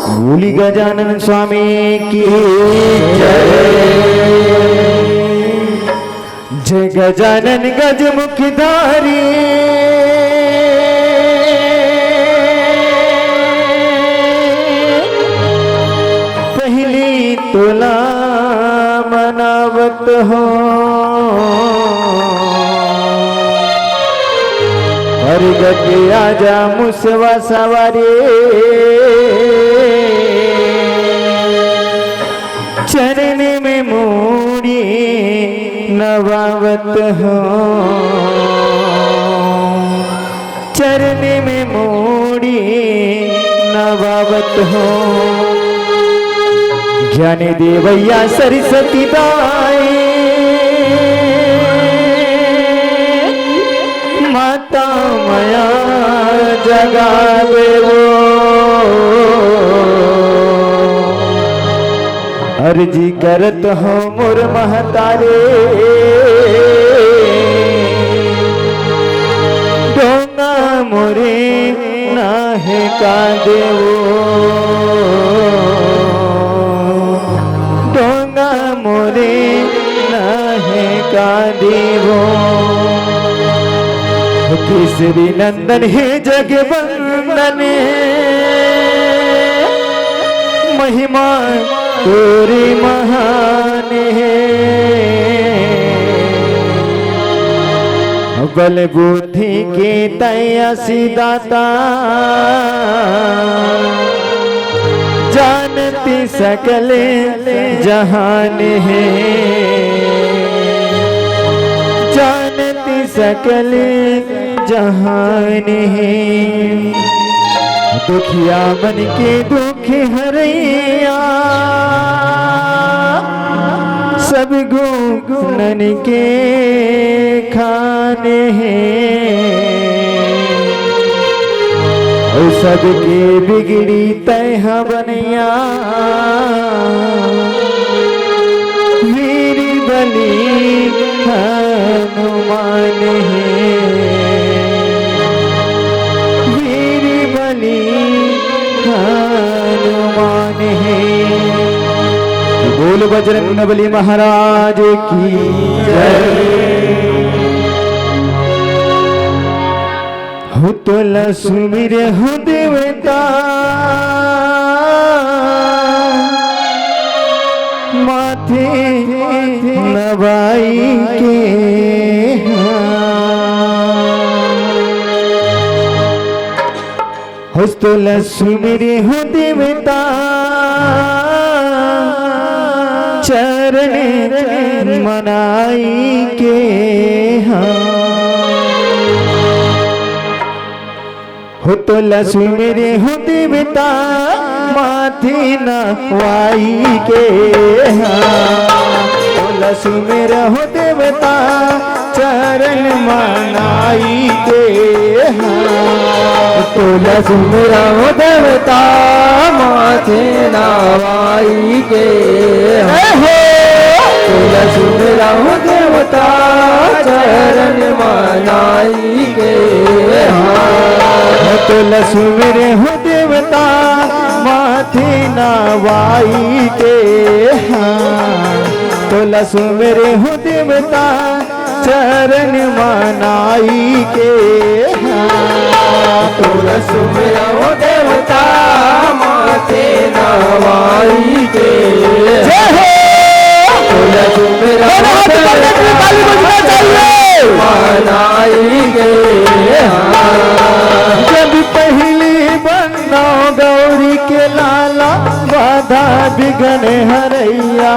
भूली गजानन स्वामी की जय गजानन गज मुखधारी पहली तुला मनावत हो हर गति आजा मुसवा सवारी चरण में मूड़ी नवावत हो चरण में मूड़ी नवावत हो ज्ञानी देवैया सरस्वती दाई माता माया जगावे वो अर्जी करत हो मोर महतारे डोंगा मोरे नाहे का देवो डोंगा मोरे नाहे का देवो केसरी नंदन हे जगवंदन महिमा तोरी महान है बल बुद्धि के तयसी दाता जानती सकल जहान है जानती सकल जहान है दुखिया मन के दुख हरैया सब गुणन के खाने हैं और सबके बिगड़ी तह बनैया वीर बली हनुमान है वीर बली हनुमान है बोल बजरंग बली महाराज की जय हो तो लक्ष्मी रे हो देवता माथे नवाई के हो तो लक्ष्मी रे हो देवता चरण मनाई के हो तो लक्ष्मी मेरे हो देवता माथे नवाई के हो लक्ष्मी मेरे हो देवता चरण मनाई के तो लक्ष्मी मेरा हो देवता माथे नवाई के लक्ष्मी मेरा हो देवता चरण मनाई के तो लक्ष्मी मेरे हो देवता माथे नवाई के तो लक्ष्मी मेरे हो देवता चरण मनाई के तो लक्ष्मी मेरा हो देवता माथे नवाई के जब पहली बनो गौरी के लाला बाधा बिघन हरैया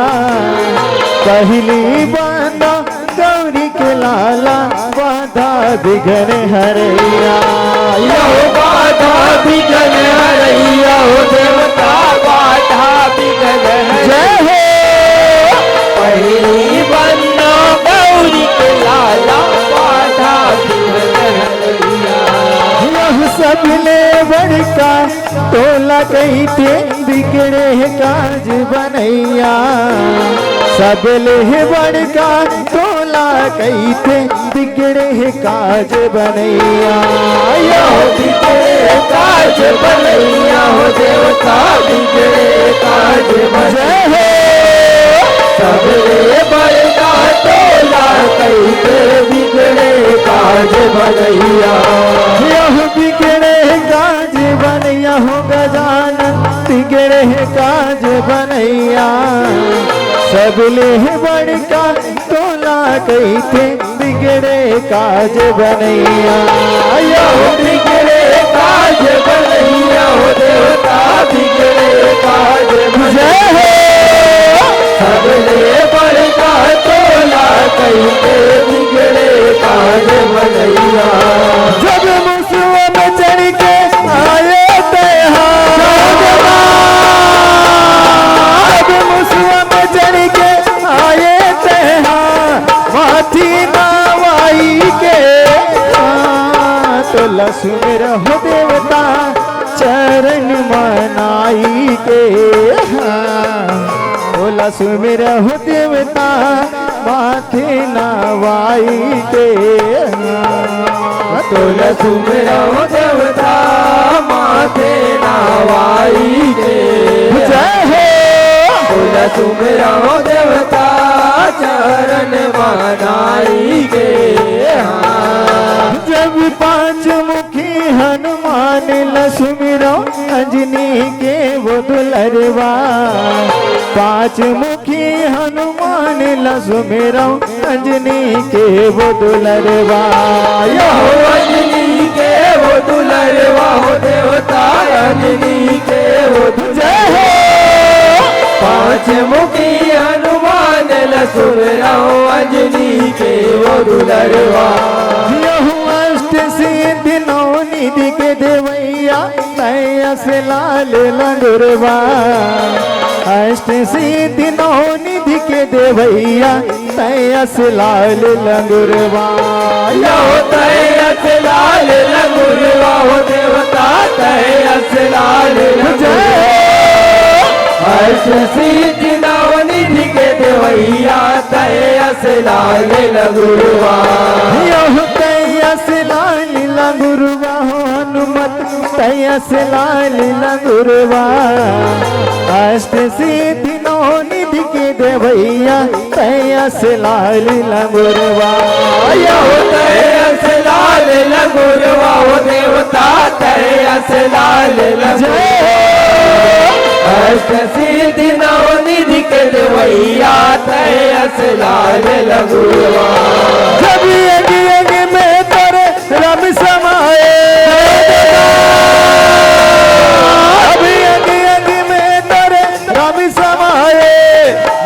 पहली बनो गौरी के लाला बाधा बिघन हरैया बाधा बिघन हरैया हो देवता बाधा बिघन जय पहली बनो गौरी के लाला बाधा यह सब ले बड़का टोला कही थे बिगड़े काज बनैया सब ले बड़का टोला कही थे बिगड़े काज बनैया काज बनैया हो देवता बनैया। यह बिगड़े काज बनैया हो गजानन बिगड़े काज बनैया। सब ले बड़का तोला कहते बिगड़े काज बनैया। यह बिगड़े काज बनैया हो देवता बिगड़े काज बनैया। सबले बड़का तोला कहते बिगड़े काज बनैया। जब मुसवा में चढ़ के आए त्योहार, जब मुसवा में चढ़ के आए त्योहार माथी नवाई के तो लक्ष्मी रहो देवता चरण मनाई के। बोला सुमिर हो देवता माथे नवाई के। तोला सुमिर हो देवता माथे नवाई के। जय हो तोला सुमिर हो देवता चरण मनाई के। जब पांच मुखी हनुमान लक्ष्मीरो अंजनी के वो दुलरवा। पांच मुखी हनुमान लक्ष्मीरो अंजनी के वो दुलरवा। यहो अंजनी के वो दुलरवा हो देवता अंजनी के वो जय हो पांच मुखी हनुमान लक्ष्मणो अंजनी के वो दुलरवा। यहू अष्ट सिद्धि नौ निधि के देवैया तैयस लाल लंगुरवा। अष्ट सिद्धि नौ निधि के देवैया तैयस लाल लंगुरवा। यहो तैयस लाल लंगुरवा हो देवता तैयस लाल लंगुरवा। अष्ट सिद्धि नौ निधि के देवैया तैयस लाल लंगुरवा। यहू तैयस लाल लंगुरवा हो हनुमत तैयस लाल लंगुरवा। अष्ट सिद्धि नौ निधि के देवैया तैयस लाल लंगुरवा। यहो तैयस लाल लंगुरवा हो देवता तैयस लाल लंगुरवा। अष्ट सिद्धि नौ निधि के देवैया तैयस लाल लंगुरवा। जब यज्ञ यज्ञ में तेरे रब समाए, अब यज्ञ यज्ञ में तेरे रब समाए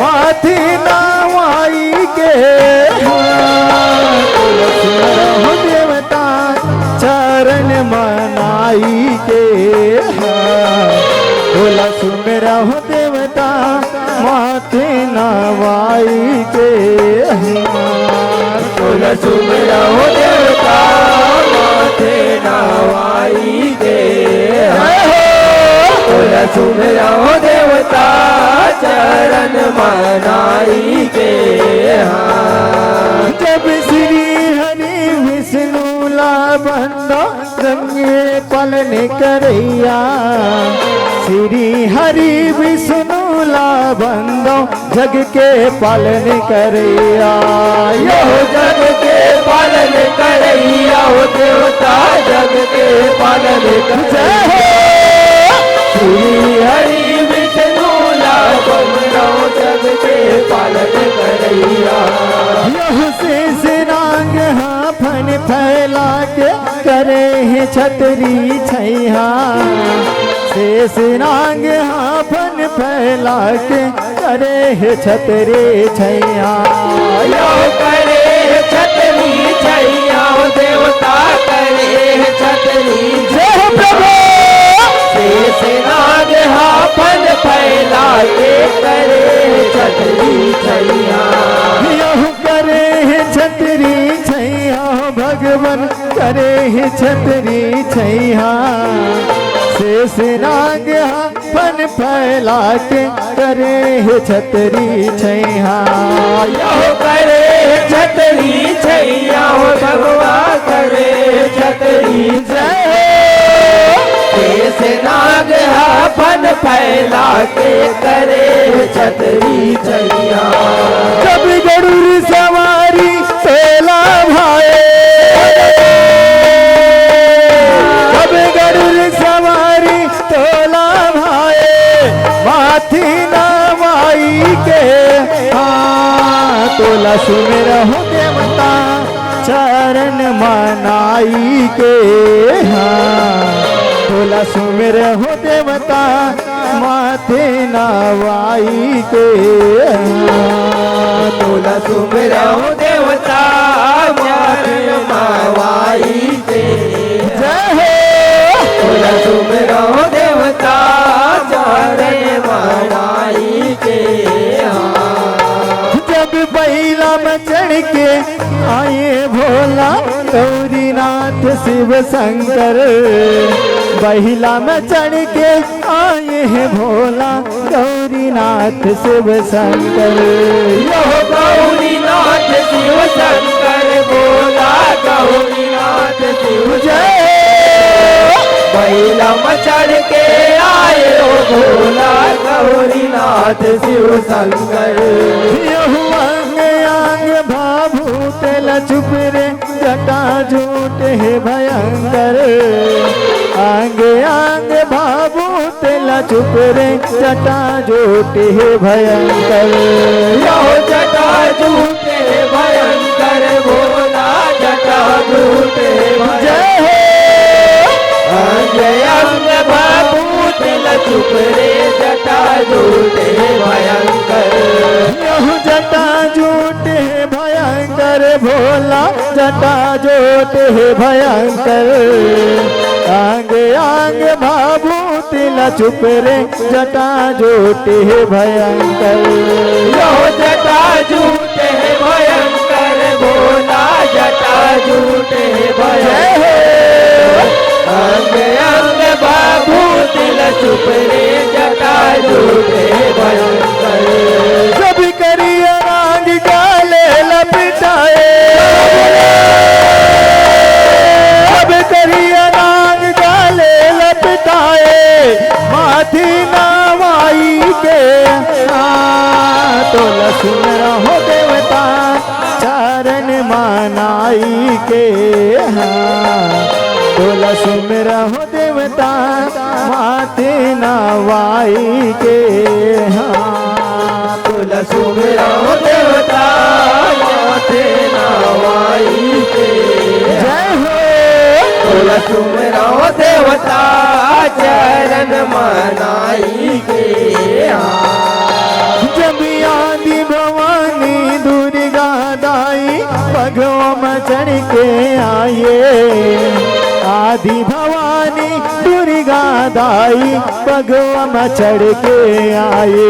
माथी नवाई के। हो देवता चरण मनाई के। बोला सुमेरा हो देवता माथे नवाई के। बोला सुमेरा हो देवता माथे नवाई के। बोला सुमेरा हो देवता चरण मनाई के। जब श्री हरि विष्णु ला बंदो गंगे पलन करैया। श्री हरि विष्णु ला बंदो जग के पालन करैया। यहो जग के पालन करैया हो देवता जग के पालन करैया। श्री हरि विष्णु ला बंदो जग के पालन करैया। यह शेष नाग हाफन फैला के करे है छतरी छैया। शेष नाग हाफन फैला के करे है छतरी छैया। यहो करे छतरी छैया हो देवता करे छतरी। जय प्रभु शेष नाग हाफन फैला के करे छतरी छैया। यह करे है छतरी छैया भगवान करे है छतरी छैया। शेष नाग हाफन फैला के करे है छतरी छैया। यहो करे छतरी छैया हो भगवान करे छतरी। जय शेष नाग हाफन फैला के करे छतरी छैया। कभी गरुड़ सवारी पहला भाई तोला सुमिरहु देवता चरण मनाई के हाँ तोला सुमिरहु देवता माथे नवाई के हाँ तोला सुमिरहु देवता माथे नवाई के जय हो तोला सुमिरहु देवता चरण मनाई के जब बैला में चढ़ के आए भोला गौरीनाथ शिव शंकर बैला में चढ़ के आए हैं भोला गौरीनाथ शिव शंकर यो गौरीनाथ शिव शंकर बोला गौरीनाथ शिव जय बैला में चढ़ के आए हो भोला गौरीनाथ शिव शंकर यहु अंग अंग भाभूत लचुप रे जटा झूठ है भयंकर अंग अंग भाभूत लचुप रे जटा झूठ है भयंकर यो जटा झूठे भयंकर भोला जटा झूठे जय हो अंग अंग भाभूत लचुप रे जटा झूठे भयंकर यहु जटा झूठ है भयंकर भोला जटा झूठ है भयंकर आंग आंग भाभूत लचुप रे जटा झूठ है भयंकर यो जटा झूठे भयंकर भोला जटा झूठे भयंकर अंग अंग भाभूत लचुप रे जटा झूठे भयंकर जब करिया रांग गाले लपिटाए जब करिया रांग गाले लपिटाए माथी नवाई के तोला सुमिरहु देवता चरण मनाई के तोला सुमिरहु देवता माथे नवाई के तोला सुमिरहु देवता माथे नवाई के जय हो तोला सुमिरहु देवता चरण मनाई के जब आदि भवानी दुर्गा दाई भगवा में चढ़ के आए आदि भवानी दुर्गा दाई भगवा में चढ़ के आए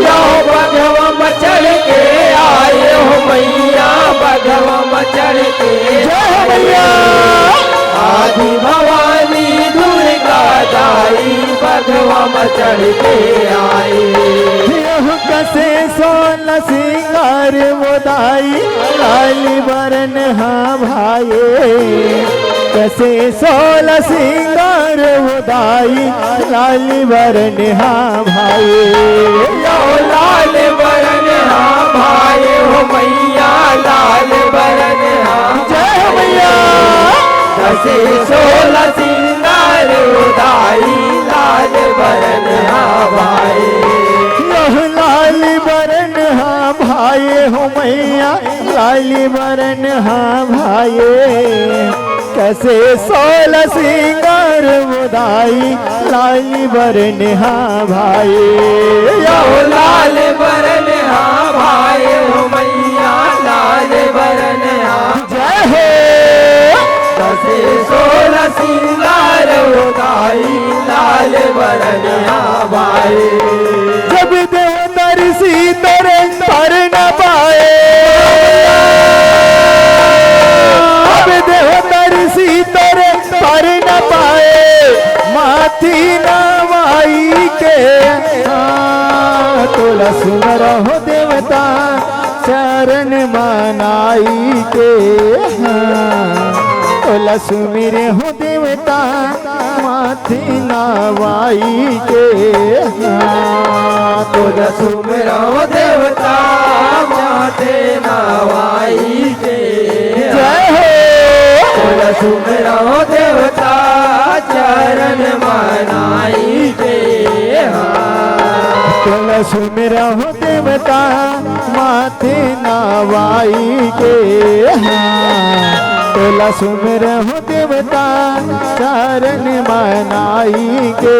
यो भगवा में चढ़ के आए हो मैया भगवा में चढ़ के जय हो मैया आदि भवानी दुर्गा दाई भगवा में चढ़ के आए यहु कसे सोल सिंगार मोदाई लाली बरन हाँ भाई कसे सोल सिंगार मोदाई लाली बरन हाँ भाई यो लाल बरन हाँ भाई हो मैया लाल बरन हाँ जय हो मैया दसे 16 सिंगार उदाई लाल बरन हाँ भाई यह लाली बरन हाँ भाई हो मैया लाली बरन हाँ भाई कैसे 16 सिंगार मुदाई लाली बरन हाँ भाई यो लाल बरन हाँ भाई हो मैया लाल बरन हाँ जय हो दसे 16 सिंगार उदाई लाल बरन हाँ भाई जब देवता ऋषि तेरे पर न पाए अब देवता ऋषि तेरे पर न पाए माथी नवाई के तोला सुमिरहु देवता चरण मनाई के तोला सुमिरहु देवता माथी नवाई के तोला सुमिरहु देवता माथे नवाई के जय हो तोला सुमिरहु देवता चरण मनाई के तोला तोला सुमिर हो देवता माथे नवाई के हाँ तोला सुमिर हो देवता चरण मनाई के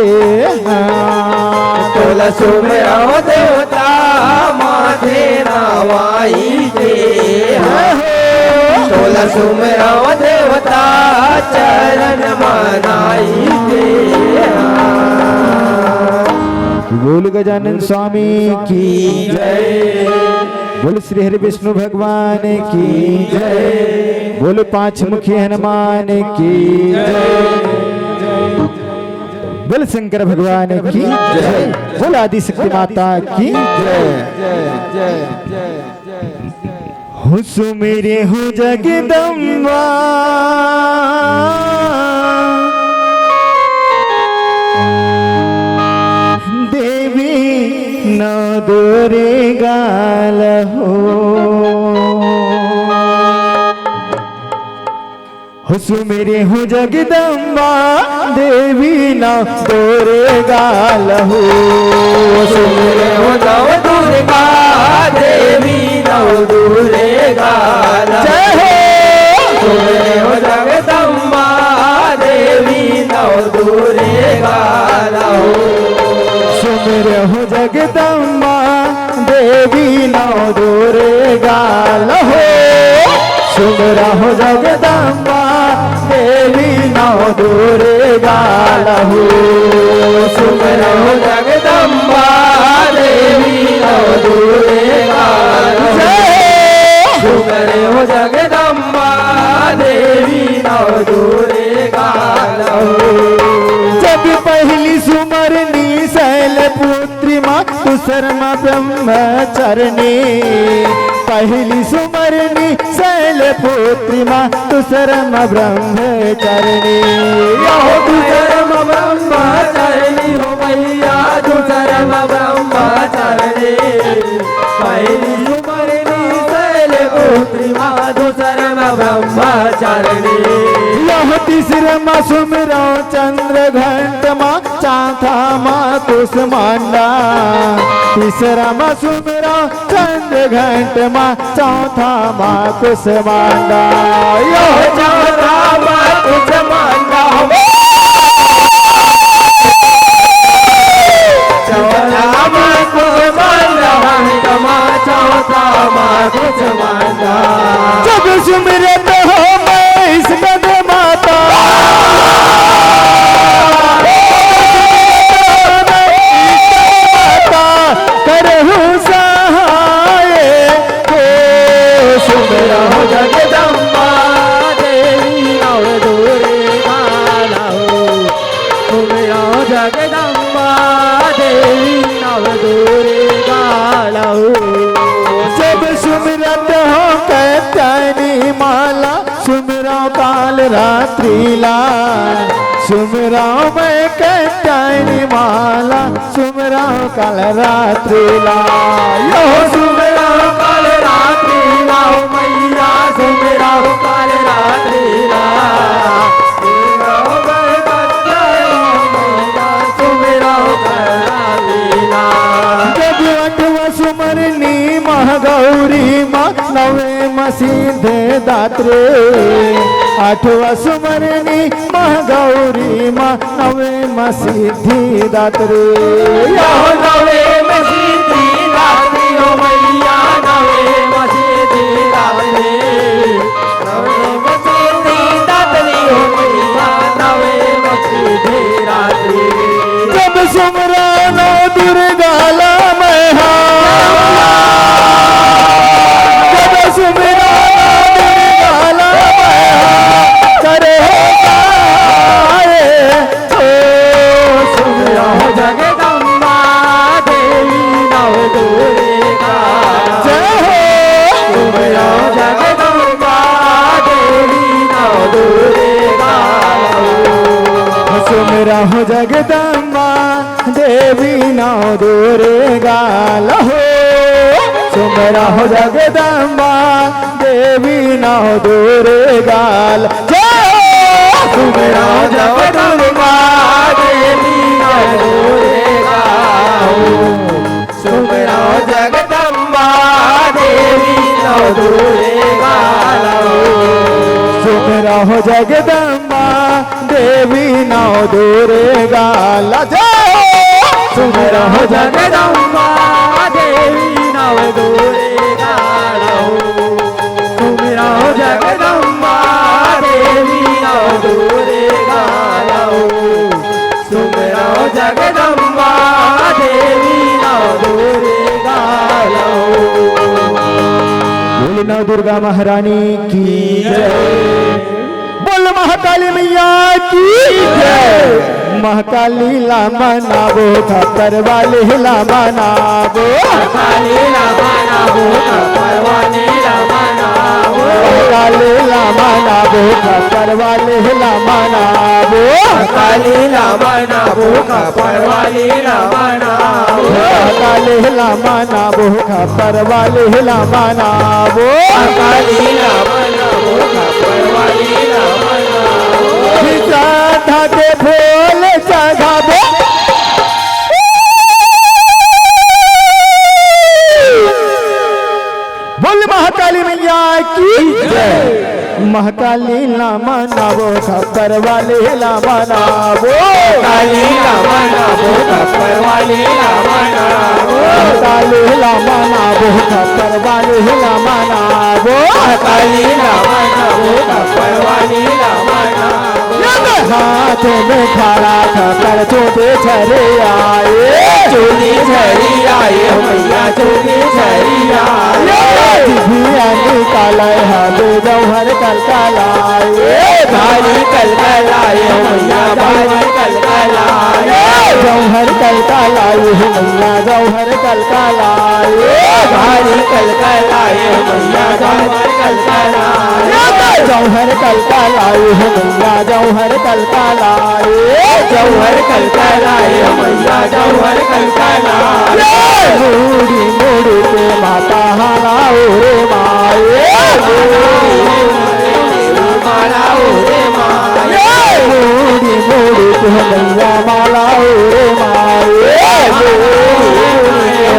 हाँ तोला सुमिर हो देवता माथे नवाई के तोला सुमिर हो देवता चरण मनाई के बोल गजानन स्वामी की जय बोल श्री हरि विष्णु भगवान की जय बोल पांच मुखी हनुमान की बोल शंकर भगवान की जय बोल आदि शक्ति माता की हो सुमेरे हो जगदम्बा देवी न दोरे गाल हो सुमेरे हो जगदम्बा देवी न दोरे गाल हो सुमिरे हो नव दुर्गा देवी नव दुर्गा जय हो सुमिरे हो जगदम्बा देवी नव दुर्गा सुमिर हो जगदम्बा देवी नौ दूरे गाल हो सुमिर हो जगदम्बा देवी नौ दूरे गाल हो सुमिर हो जगदम्बा देवी नव दुर्गा सुमिर हो जगदम्बा देवी नव दुर्गा जब पहली सुमरनी शैल पुत्री माँ शर्मा ब्रह्मचरणी पहली सुमरनी शैल पुत्री माँ शर्मा ब्रह्मचरणी तू शर्म ब्रह्मचारिणी हो मैया तू शर्म ब्रह्मचारिणी पहली सुमरनी शैल पुत्री माँ तू शर्म ब्रह्मचारिणी यह तीसरे माँ सुमिरो चंद्र घंट माँ चौथा माँ कुसमांडा तीसरा माँ सुमिरो चंद्र घंट माँ चौथा माँ कुसमांडा यो चौथा माँ कुसमांडा चौथा माँ कुसमांडा चौथा माँ कुसमांडा जब सुमिरत हो मैं इस गद माता करहु सहाय को सुमिरा हो जगदम्बा देवी नव दुर्गा सुमिरा हो जगदम्बा देवी नव दुर्गा जब सुमिरत हो कैत्यायनी माला सुमिरा काल रात्रिला सुमिरा मैं कैत्यायनी माला सुमिरा काल रात्रिला यो सुमिरा काल रात्रि लाओ मैया सुमिरा काल रात्रि जब अठवा सुमरनी महागौरी माँ नवे मसीधे दात्रे आठवा सुमरनी महागौरी माँ नवे मसीधी दात्रे नवे मसीदी रात्रि हो मैया नवे मसीदी रात्रि नवे मसीदी रात्रि हो मैया नवे मसीदी रात्रि जब सुमरानो दुर्गाला मैं जब सुमरानो दुर्गाला मैं करे सुमिरा हो जगदम्बा देवी नव दुर्गा जय हो सुमिरा हो जगदम्बा देवी नव दुर्गा सुमिरा हो जगदम्बा देवी नौ दुर्गा लहो सुमिरा हो जगदम्बा देवी नौ दुर्गा सुमिरा हो जगदम्बा देवी नव दुर्गा दूरे गालो सुख रहो जगदम्बा देवी नाव दूरे गाला जाओ सुख रहो जगदम्बा देवी नव दूरे गालो सुख रहो जगदम्बा देवी नव दूरे गालो सुख रहो जगदम्बा देवी नव दूरे गालो बोल नव दुर्गा महारानी की जय बोल महाकाली मैया की जय महाकाली ला मनाबो खप्पर वाले ला मनाबो काली ला मनाबो खप्पर वाले ला मनाबो महाकाली ला मनाबो खप्पर वाले ला मनाबो काली ला मनाबो खप्पर वाले ला मनाबो महाकाली ला मनाबो खप्पर वाले ला मनाबो काली ला मनाबो खप्पर वाले ला मनाबो राधा के फूल चढ़ाबो बोल महाकाली मैया की जय महाकाली ला मनाबो खप्पर वाले ला मनाबो काली ला मनाबो खप्पर वाले ला मनाबो महाकाली ला मनाबो खप्पर वाले ला मनाबो काली ला मनाबो खप्पर वाले ला मनाबो हाथ में खड़ा खप्पर छोटे छरे आए चोली झरी आए मैया चोली झरी आए जिभिया निकाले हबे जौहर कलकलाए भारी कलकलाए मैया भारी कलकलाए जौहर कलकलाए मैया जौहर कलकलाए भारी कलकलाए मैया भारी कलकलाए जौहर कलकलाए मैया जौहर कलकलाए जौहर कलकलाए मैया जौहर कलकलाए मूड़ी मूड़ी के माता हलाओ रे माए माला रे माए मूड़ी मूड़ी के मैया मालाओ रे माए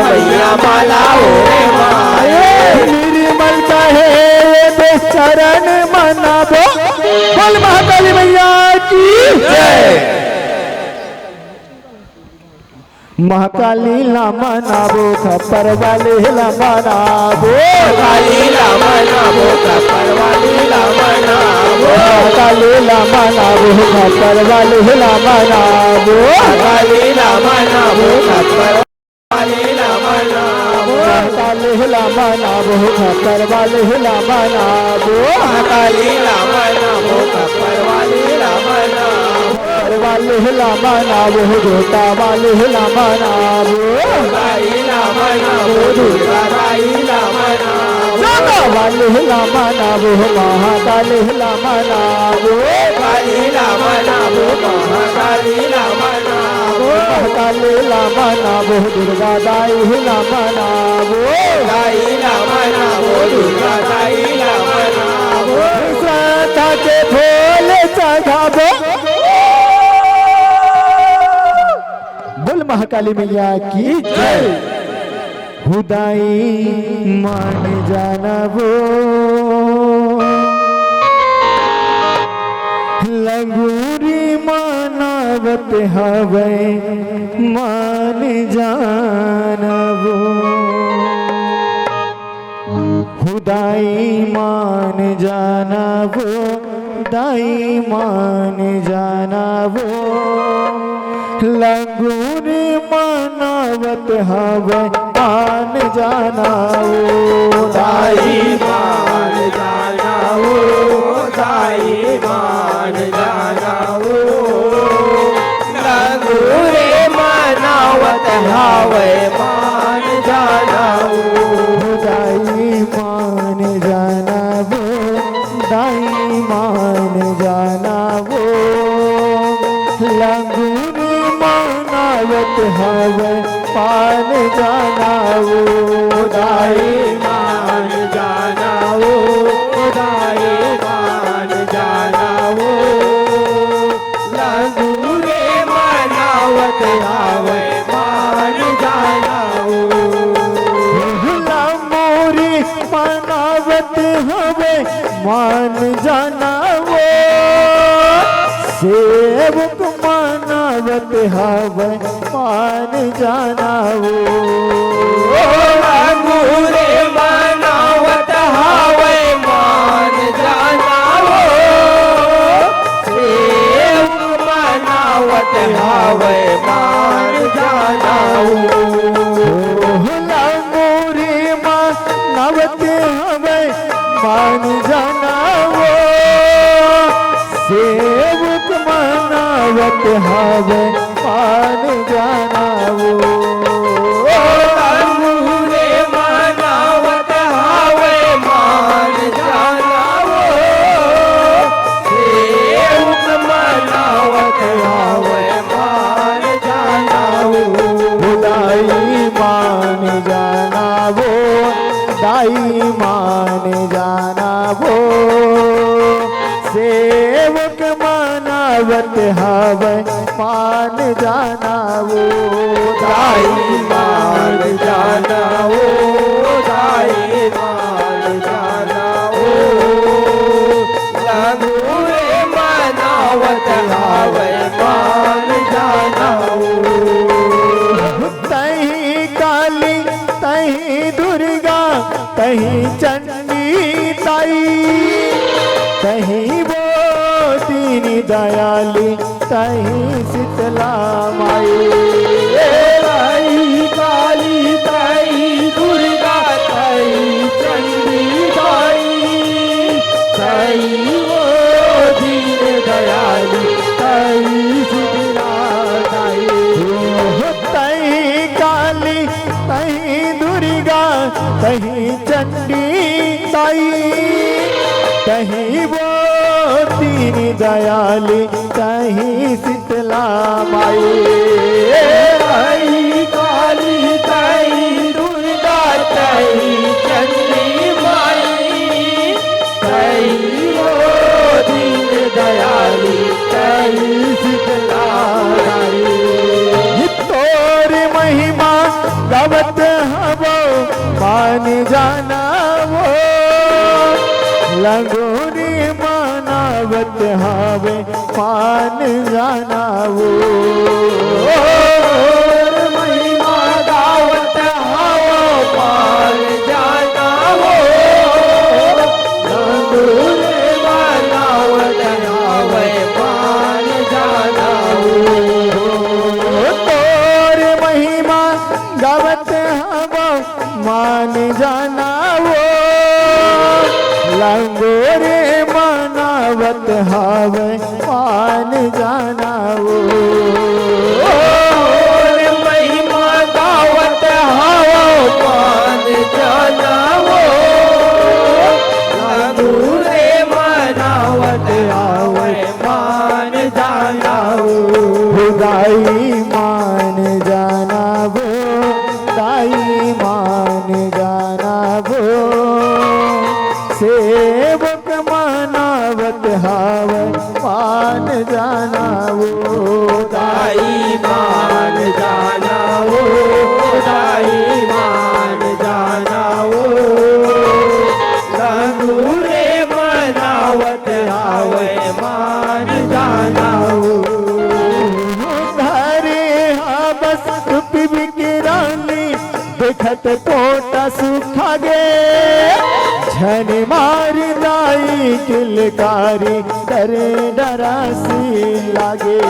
मैया माला रे माए निर्मल कहे बेचरण मनाबो बोल महाकाली मैया की जय महाकाली ला मनाबो खप्पर वाले ला मनाबो काली ला मनाबो खप्पर वाले ला मनाबो महाकाली ला मनाबो खप्पर वाले ला मनाबो काली ला मनाबो खप्पर वाले ला मनाबो महाकाली ला मनाबो खप्पर वाले ला मनाबो काली ला मनाबो खप्पर वाले ला मनाबो वाले ला मनाबो जोता वाले ला मनाबो काली ला मनाबो दुर्गा काली ला मनाबो जागा वाले ला मनाबो महाकाली ला मनाबो काली ला मनाबो महाकाली ला मनाबो महाकाली ला मनाबो दुर्गा दाई ला मनाबो काली ला मनाबो दुर्गा काली ला मनाबो श्रद्धा के फूल चढ़ाबो बोल महाकाली मैया की जय हुदाई मान जानबो लगूरी मानवत हवे मान जानबो हुदाई मान जानबो दाई मान जानबो लगूर मानवत हवे मान जानाओ दाई मान जानाओ दाई मान जानाओ लगूरे मानवत हवे मान जानाओ दाई मान जानाओ दाई मान जानाओ लगूर मानवत हवे पान जानाओ दाई मान जानाओ दाई मान जानाओ लगूरे मानवत हवे मान जानाओ मोरी मानव मान जाना वो सेवक मानवत हवे मान जाना वो रघुरे मनावत हवे मान जाना वो सेवक मनावत हवे मान जाना वो लंगूरे मानवत हवे मान जाना वो सेवक मानवत हवे मान जाना वो रघुरे मनावत हवे मान जाना वो सेवक मनावत हवे मान जाना वो दाई मान जाना वो दाई मान जाना वो सेवक मानवत हवे मान जाना वो दाई मान जाना वो दाई मान जाना वो रघुरे मनावत हवे मान जाना वो तहीं काली तहीं दुर्गा तहीं चंडी ताई तहीं वो तीन दयाली तहीं शीतला माई ताई काली ताई दुर्गा ताई चंडी ताई ताई वो दीन दयाली ताई शीतला ताई तहीं काली तहीं दुर्गा तहीं चंडी ताई तहीं वो तीन दयाली तहीं शीतला माई ताई काली ताई दुर्गा ताई चंडी माई ताई वो दीन दयाली ताई शीतला ताई तोर महिमा गावत हवो मान जाना वो लंगोरी मानवत हवे मान जाना वो महिमा गावत हवो मान जाना वो रघुरे मनावत हवे मान जाना वो तोर महिमा गावत हवो मान जाना वो लंगोरे मानवत हवे मान जाना वो महिमा गावत हवो मान जाना वो रघुरे मनावत हवे मान जाना वो दाई मान जाना वो दाई मान जाना वो सेवक मानवत हवे मान जाना वो दाई मान जाना वो दाई मान जाना वो रघुरे मनावत हवे मान जाना वो घरे हाँ बस रुपी बिकरानी देखत कोटा सुखा गे झन मार दाई किलकारी डरे डरासी लागे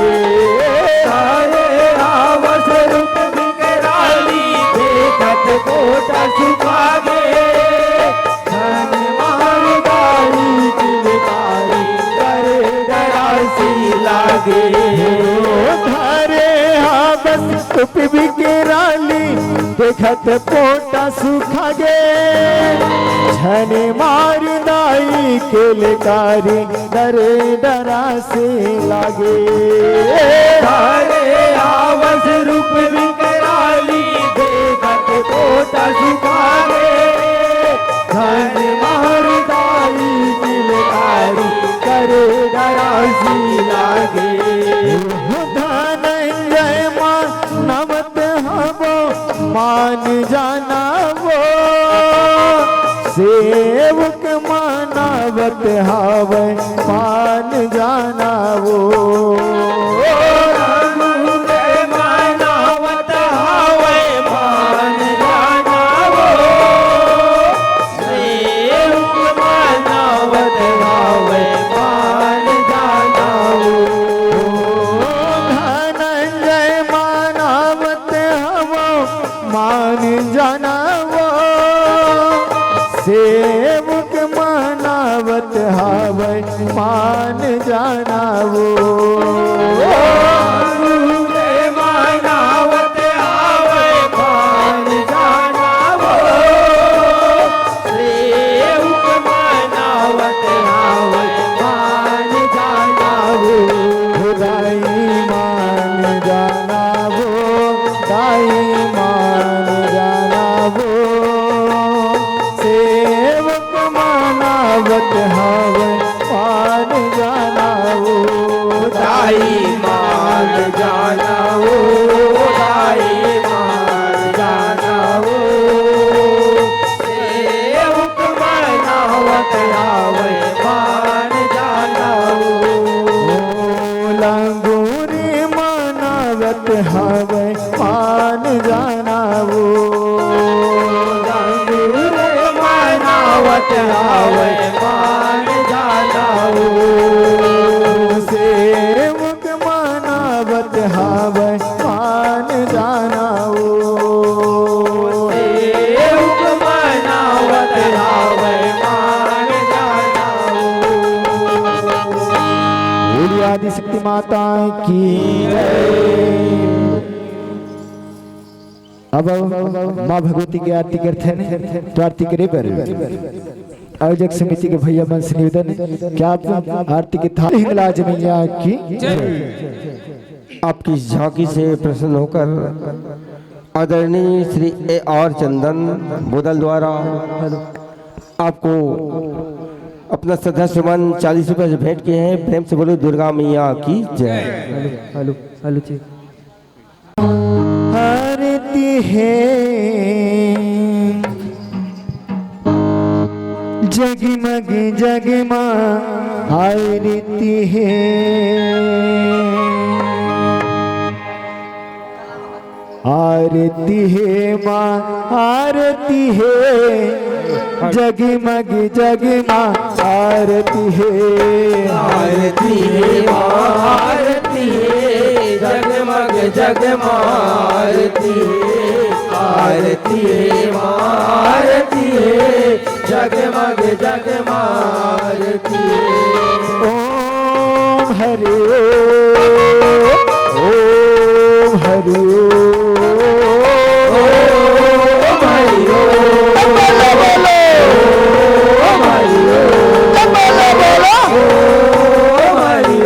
सारे आवस रूप बिकराली देखत कोटा सुखागे धन मार गाली किलकारी करे डरासी लागे घरे हाँ बस रुपी बिकराली देखत कोटा सुखा गे झन मार दाई किलकारी डरे डरासी लागे सारे आवस रूप विकराली देखत कोटा सुखागे धन मार दाई किलकारी करे डरासी लागे धनंजय मानवत हवो मान जाना वो सेवक मानव मनावत हावे मान जाना वो मनावत हावे मान जाना वो सेवक मनावत हावे मान जाना वो धनंजय मनावत हवो मान जाना वो सेवक मनावत हावे मान जाना वो मनावत हावे मान जाना वो सेवक मनावत हावे मान जाना वो दाई मान जाना वो दाई मान जाना वो सेवक मनावत हावे मान जाना वो दाई मान जाना वो दाई मान जाना वो सेवक मनावत हावे मान जाना वो लंगूरी मनावत हावे मान जाना वो मनावत हावे मान जाना वो सेवक मनावत हावे मान जाना वो सेवक मनावत हावे मान जाना वो बोलिए आदि शक्ति माता की जय। अब माँ भगवती की आरती करते हैं तो आरती करे पर आयोजक समिति के भैया मन से निवेदन क्या आप आरती के थाल हिंगलाज मैया की आपकी इस झांकी से प्रसन्न होकर आदरणीय श्री ए आर चंदन बोदल द्वारा आपको अपना श्रद्धा सुमन 40 रुपए से भेंट किए हैं। प्रेम से बोलो दुर्गा मैया की जय। आरती है जगमग जगमा आरती है आरती है माँ आरती है जगमग जगमा आरती है आरती है आरती है जगमग जगमारती है आरती है आरती है जगमग जगमारती है ओम हरि ओम हरि ओम हरि ओम बोलो बोलो ओम हरि ओम बोलो बोलो ओम हरि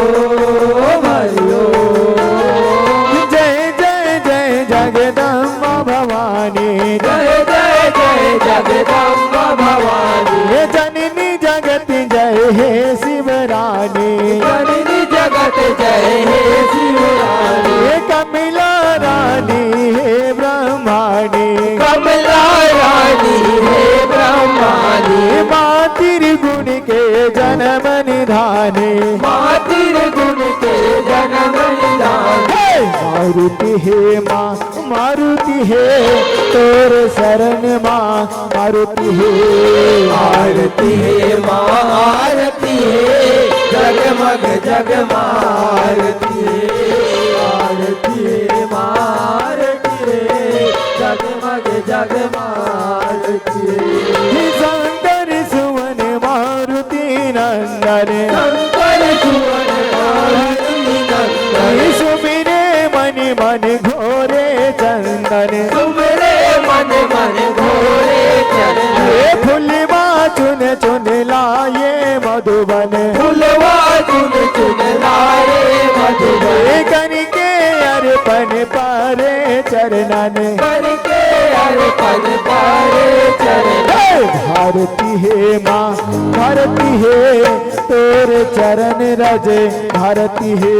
ओम हरि ओम जय जय जय जगदम्बा भवानी जय जय जय जगदम्बा भवानी जननी जगत जय हे शिवरानी जननी जगत जय हे शिवरानी कमला रानी हे ब्रह्माणी कमला रानी हे ब्रह्मानी मातिर गुण के जन्म निधाने मातिर गुण के जन्म निधान मारुति हे माँ मारुति हे तोर शरण माँ मारुति हे आरती है माँ आरती है जगमग जगमारती है आरती है माँ आरती है जगमग जगमारती है शंकर सुवन मारुति नंदन शंकर सुवन मारुति नंदन सुमिरे मन मन घोरे चंदन तुमरे मन मन घोरे चरण फुलवा चुन चुन लाए मधुबन फुलवा चुन चुन लाए मधुबन करके अर्पण पारे चरणन करके अर्पण पारे चरण भारती हे माँ भारती हे तोर चरण रजे भारती हे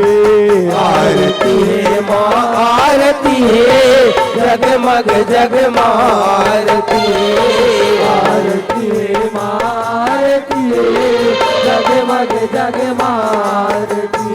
आरती है माँ आरती है जगमग जगमारती आरती माँ आरती जगमग जगमारती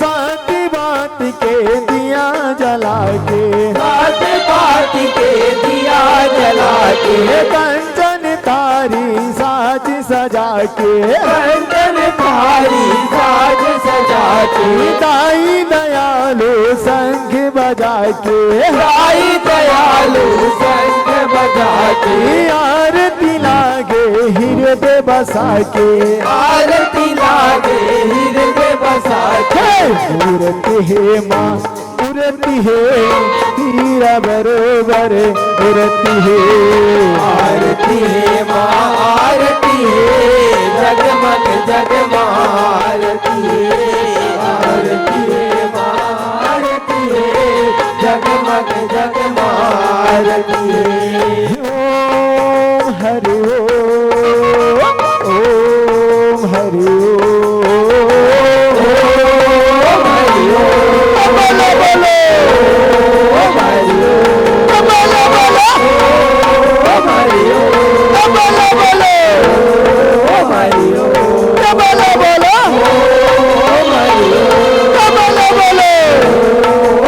सात बात के दिया जला के सात बात के दिया जला के कंचन तारी साज सजा के कंचन थारी साज सजा के दाई दयालु शंख बजा के साई दयालु शंख बजा के आरती लागे हृदय बसा के आरती लागे हृदय बसा के मूर्ति है माँ मूर्ति है हीरा बरोबर मूर्ति है आरती है माँ आरती है जगमग जगमारती है आरती है माँ आरती है जगमग जगमारती है ओम हरि ओम हरि ओम हरि ओम बोलो बोलो ओम हरि बोलो बोलो ओम हरि बोलो बोलो ओम हरि बोलो बोलो ओम हरि बोलो बोलो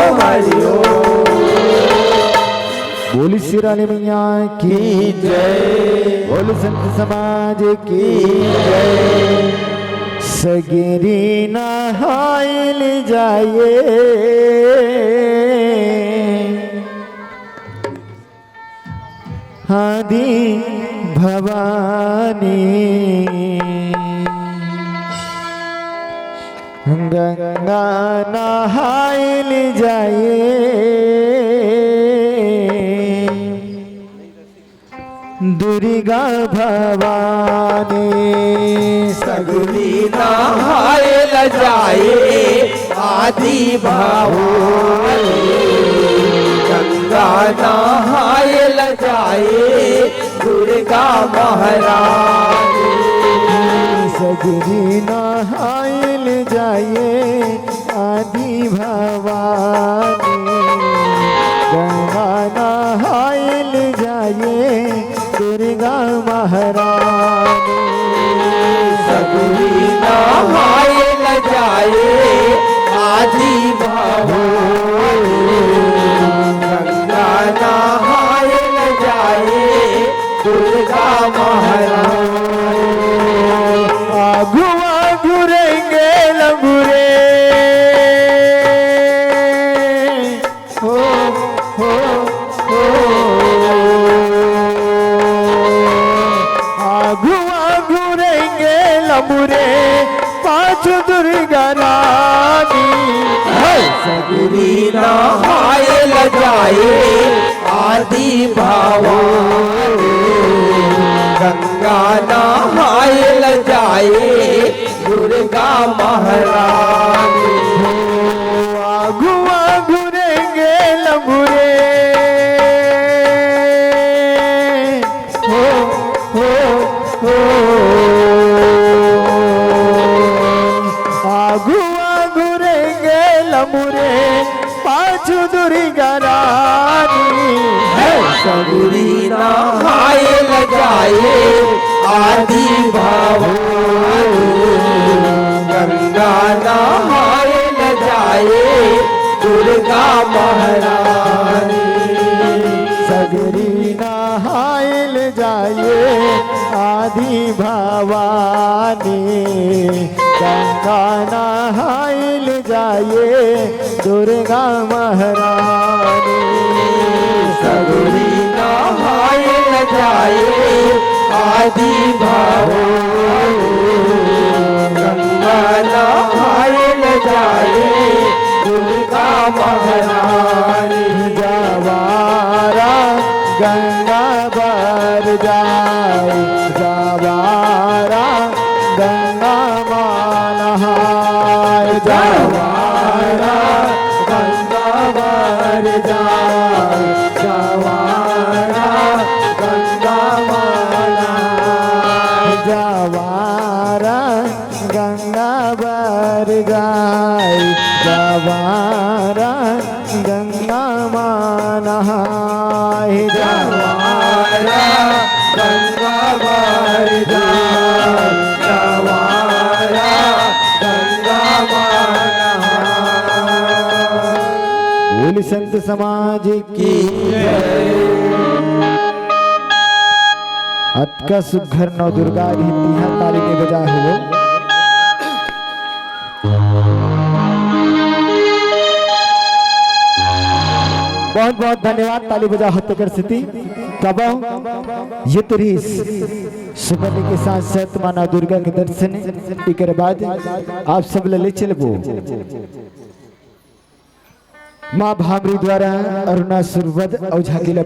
ओम हरि बोली सिरानी मैया की जय बोली संत समाज की जय सगरी नहाइल जाए आदि भवानी गंगा नहाइल जाए दुर्गा भवानी सगुनी नहाए ल जाए आदि भवानी गंगा नहाए ल जाए दुर्गा महारानी सगरी नहाइल जाए आदि भवानी गंगा नहाइल जाए दुर्गा महारानी सगुनी नहाए ल जाए आदि भवानी गंगा नहाए ल जाए दुर्गा महारानी आगुआ घुरेंगे लंगुरे हो हो हो आगुआ घुरेंगे लंगुरे पांच दुर्गा रानी सगुनी नहाए ल जाए आदि भवानी गंगा नहाए ल जाए दुर्गा महारानी आगुआ घुरेंगे लंगुरे हो हो हो आगुआ घुरेंगे लंगुरे पांच दुर्गा रानी सगुनी नहाए ल जाए आदि भवानी गंगा नहाए ल जाए दुर्गा महारानी सगरी नहाइल जाए आदि भवानी गंगा नहाइल जाए दुर्गा महारानी सगुनी नहाए ल जाए आदि भवानी गंगा नहाए ल जाए दुर्गा महारानी जवारा गंगा बर जाए जवारा गंगा मानहाय जवारा गंगा बर जाए जवारा गंगा माला जवारा गंगा बर जाए जवारा गंगा माना नहाए जा जवारा गंगा मार जा जवारा गंगा मार बोल संत समाज की अत का सुघर नौ दुर्गा तिहा ताली में बजा हो। बहुत बहुत धन्यवाद ताली बजा होते कर स्थिति कब ये तेरी सुबह के साथ साथ माना दुर्गा के दर्शन एक बाद आप सब ले चलबो माँ भामरी द्वारा अरुणासुर वध और झाकिला